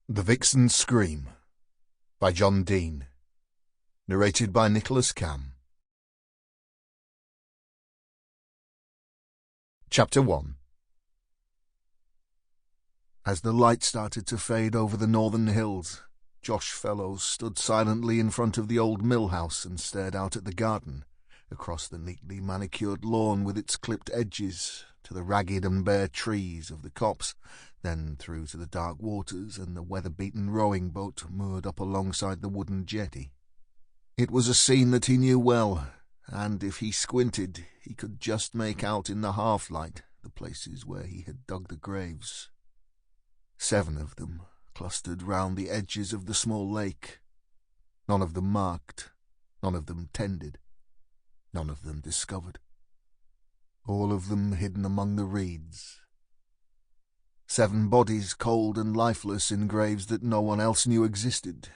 The Vixen Scream by John Dean. Narrated by Nicholas Camm. Chapter 1. As the light started to fade over the northern hills, Josh Fellows stood silently in front of the old mill house and stared out at the garden, across the neatly manicured lawn with its clipped edges, to the ragged and bare trees of the copse, then through to the dark waters and the weather-beaten rowing boat moored up alongside the wooden jetty. It was a scene that he knew well, and if he squinted, he could just make out in the half-light the places where he had dug the graves. 7 of them clustered round the edges of the small lake. None of them marked, none of them tended, none of them discovered. All of them hidden among the reeds. 7 bodies cold and lifeless in graves that no one else knew existed,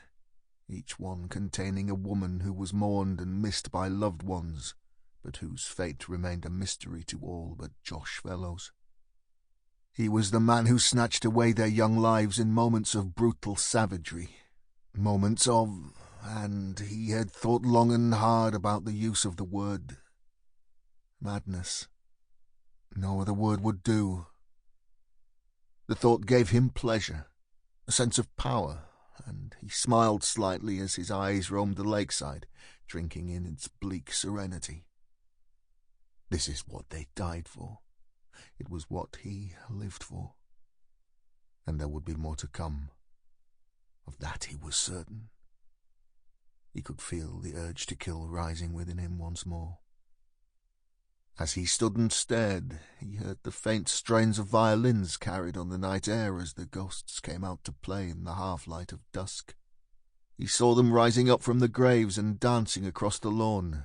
each one containing a woman who was mourned and missed by loved ones, but whose fate remained a mystery to all but Josh Fellows. He was the man who snatched away their young lives in moments of brutal savagery, moments of, and he had thought long and hard about the use of the word, madness. No other word would do. The thought gave him pleasure, a sense of power, and he smiled slightly as his eyes roamed the lakeside, drinking in its bleak serenity. This is what they died for. It was what he lived for. And there would be more to come. Of that he was certain. He could feel the urge to kill rising within him once more. As he stood and stared, he heard the faint strains of violins carried on the night air as the ghosts came out to play in the half-light of dusk. He saw them rising up from the graves and dancing across the lawn,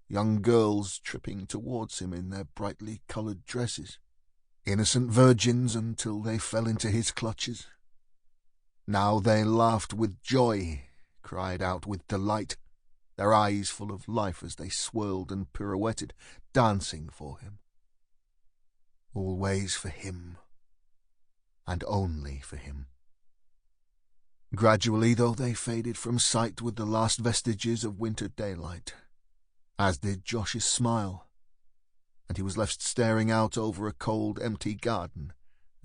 young girls tripping towards him in their brightly coloured dresses, innocent virgins until they fell into his clutches. Now they laughed with joy, cried out with delight, their eyes full of life as they swirled and pirouetted, dancing for him. Always for him, and only for him. Gradually, though, they faded from sight with the last vestiges of winter daylight, as did Josh's smile, and he was left staring out over a cold, empty garden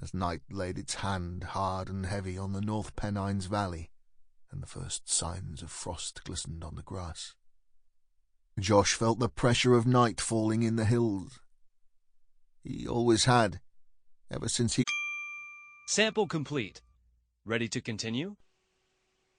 as night laid its hand hard and heavy on the North Pennines valley, and the first signs of frost glistened on the grass. Josh felt the pressure of night falling in the hills. He always had, ever since he... Sample complete. Ready to continue?